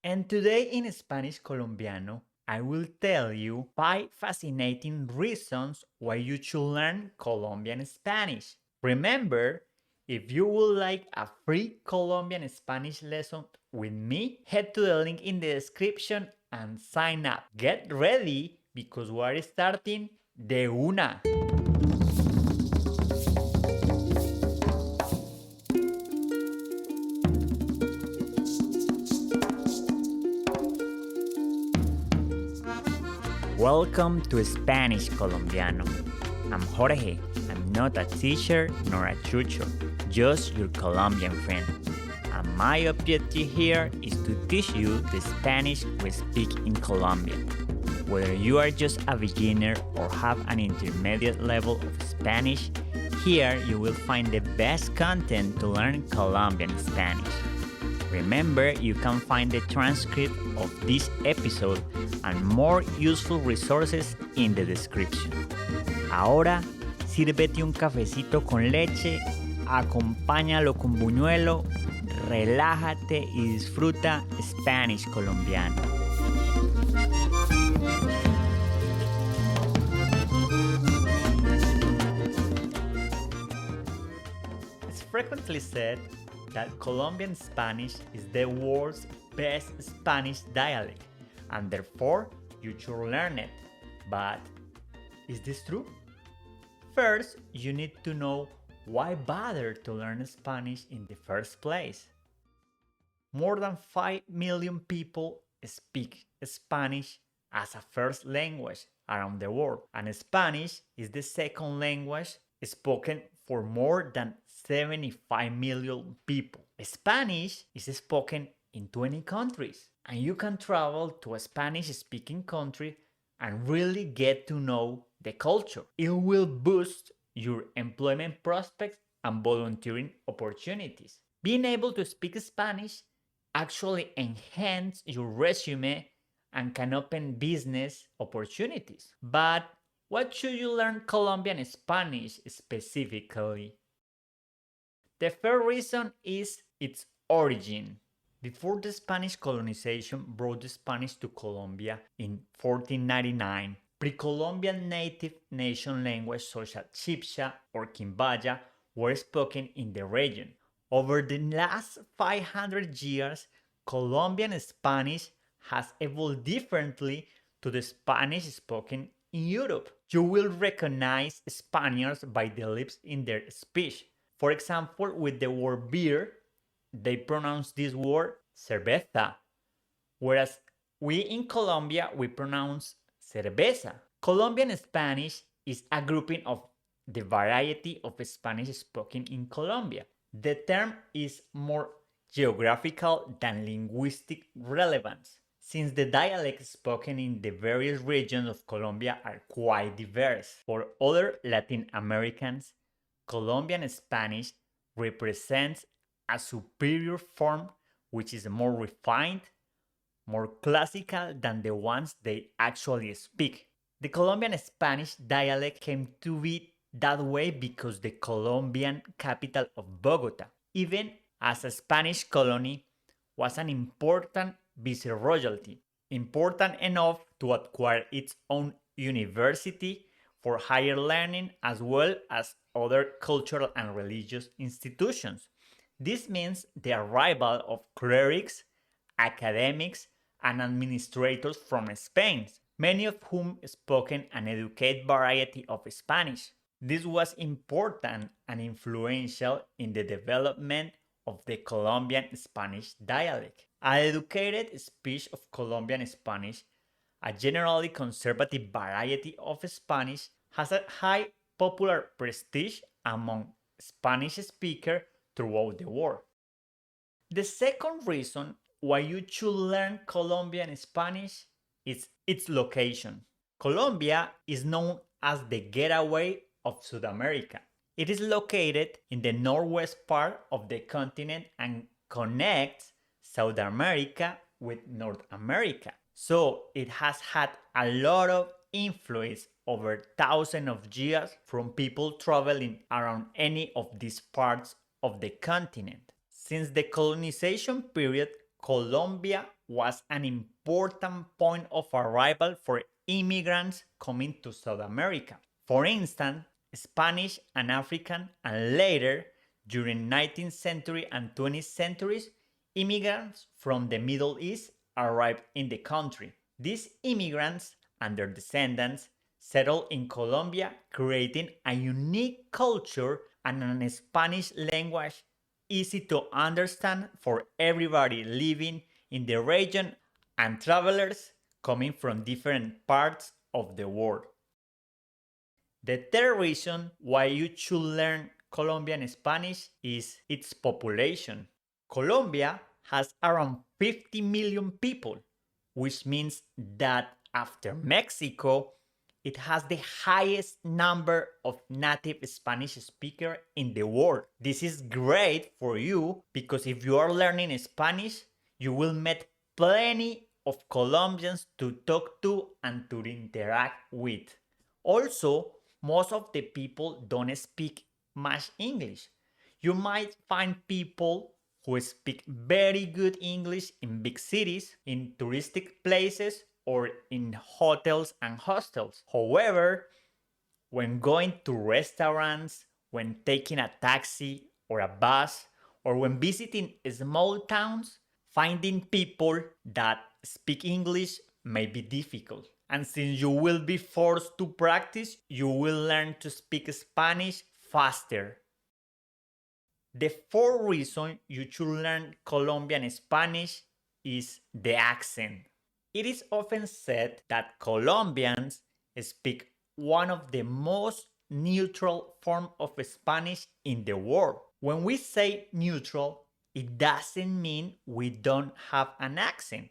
And today in Spanish Colombiano, I will tell you 5 fascinating reasons why you should learn Colombian Spanish. Remember, if you would like a free Colombian Spanish lesson with me, head to the link in the description and sign up. Get ready because we are starting de una. Welcome to Spanish Colombiano. I'm Jorge. I'm not a teacher nor a chucho, just your Colombian friend. And my objective here is to teach you the Spanish we speak in Colombia. Whether you are just a beginner or have an intermediate level of Spanish, here you will find the best content to learn Colombian Spanish. Remember, you can find the transcript of this episode and more useful resources in the description. Ahora, sírvete un cafecito con leche, acompáñalo con buñuelo, relájate y disfruta Spanish Colombiano. It's frequently said that Colombian Spanish is the world's best Spanish dialect, and therefore you should learn it. But is this true? First, you need to know why bother to learn Spanish in the first place. More than 5 million people speak Spanish as a first language around the world, and Spanish is the second language spoken for more than 75 million people. Spanish is spoken in 20 countries, and you can travel to a Spanish speaking country and really get to know the culture. It will boost your employment prospects and volunteering opportunities. Being able to speak Spanish actually enhance your resume and can open business opportunities. But what should you learn Colombian Spanish specifically? The first reason is its origin. Before the Spanish colonization brought the Spanish to Colombia in 1499, pre-Columbian native nation languages such as Chibcha or Quimbaya were spoken in the region. Over the last 500 years, Colombian Spanish has evolved differently to the Spanish spoken in Europe. You will recognize Spaniards by the lips in their speech. For example, with the word beer, they pronounce this word cerveza, whereas we in Colombia, we pronounce cerveza. Colombian Spanish is a grouping of the variety of Spanish spoken in Colombia. The term is more geographical than linguistic relevance, since the dialects spoken in the various regions of Colombia are quite diverse. For other Latin Americans, Colombian Spanish represents a superior form which is more refined, more classical than the ones they actually speak. The Colombian Spanish dialect came to be that way because the Colombian capital of Bogota, even as a Spanish colony, was an important viceroyalty, important enough to acquire its own university for higher learning as well as other cultural and religious institutions. This means the arrival of clerics, academics, and administrators from Spain, many of whom spoke an educated variety of Spanish. This was important and influential in the development of the Colombian Spanish dialect. An educated speech of Colombian Spanish, a generally conservative variety of Spanish, has a high popular prestige among Spanish speakers throughout the world. The second reason why you should learn Colombian Spanish is its location. Colombia is known as the getaway of South America. It is located in the northwest part of the continent and connects South America with North America. So it has had a lot of influence over thousands of years from people traveling around any of these parts of the continent. Since the colonization period, Colombia was an important point of arrival for immigrants coming to South America. For instance, Spanish and African, and later, during 19th century and 20th centuries, immigrants from the Middle East arrived in the country. These immigrants and their descendants settled in Colombia, creating a unique culture and a Spanish language easy to understand for everybody living in the region and travelers coming from different parts of the world. The third reason why you should learn Colombian Spanish is its population. Colombia has around 50 million people, which means that after Mexico, it has the highest number of native Spanish speakers in the world. This is great for you because if you are learning Spanish, you will meet plenty of Colombians to talk to and to interact with. Also, most of the people don't speak much English. You might find people who speak very good English in big cities, in touristic places, or in hotels and hostels. However, when going to restaurants, when taking a taxi or a bus, or when visiting small towns, finding people that speak English may be difficult. And since you will be forced to practice, you will learn to speak Spanish faster. The fourth reason you should learn Colombian Spanish is the accent. It is often said that Colombians speak one of the most neutral forms of Spanish in the world. When we say neutral, it doesn't mean we don't have an accent.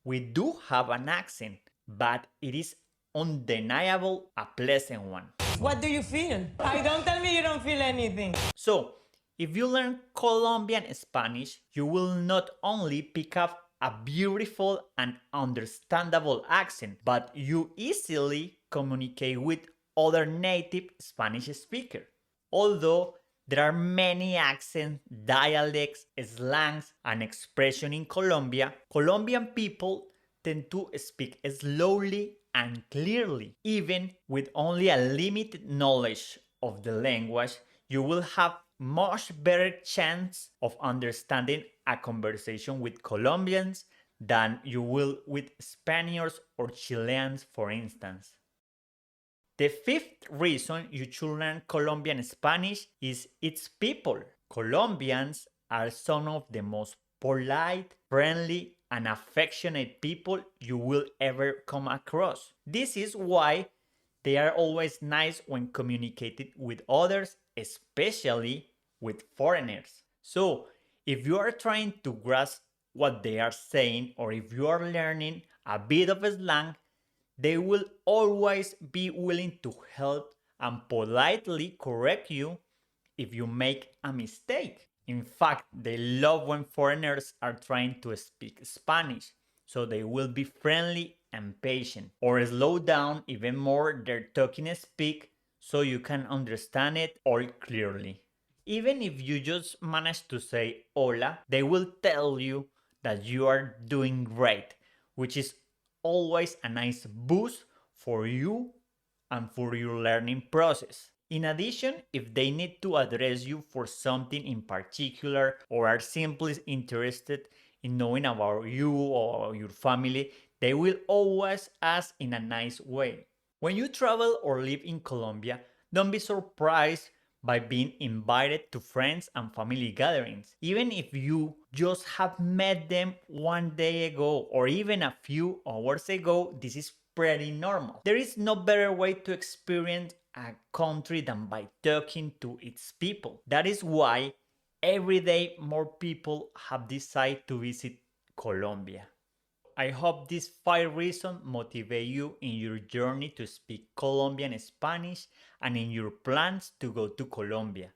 We do have an accent, but it is undeniable a pleasant one. What do you feel? Don't tell me you don't feel anything. So, if you learn Colombian Spanish, you will not only pick up a beautiful and understandable accent, but you easily communicate with other native Spanish speakers. Although there are many accents, dialects, slangs, and expressions in Colombia, Colombian people tend to speak slowly and clearly. Even with only a limited knowledge of the language, you will have much better chance of understanding a conversation with Colombians than you will with Spaniards or Chileans, for instance. The fifth reason you should learn Colombian Spanish is its people. Colombians are some of the most polite, friendly, and affectionate people you will ever come across. This is why they are always nice when communicating with others, especially with foreigners. So, if you are trying to grasp what they are saying, or if you are learning a bit of slang, they will always be willing to help and politely correct you if you make a mistake. In fact, they love when foreigners are trying to speak Spanish, so they will be friendly and patient, or slow down even more their talking speak so you can understand it all clearly. Even if you just manage to say hola, they will tell you that you are doing great, which is always a nice boost for you and for your learning process. In addition, if they need to address you for something in particular or are simply interested in knowing about you or your family, they will always ask in a nice way. When you travel or live in Colombia, don't be surprised by being invited to friends and family gatherings. Even if you just have met them one day ago or even a few hours ago, this is pretty normal. There is no better way to experience a country than by talking to its people. That is why every day more people have decided to visit Colombia. I hope these 5 reasons motivate you in your journey to speak Colombian Spanish and in your plans to go to Colombia.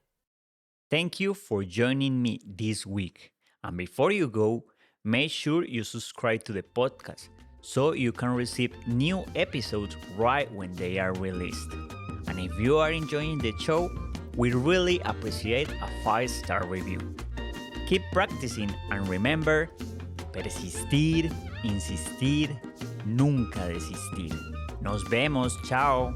Thank you for joining me this week. And before you go, make sure you subscribe to the podcast so you can receive new episodes right when they are released. And if you are enjoying the show, we really appreciate a 5-star review. Keep practicing and remember, persistir insistir, nunca desistir. Nos vemos, chao.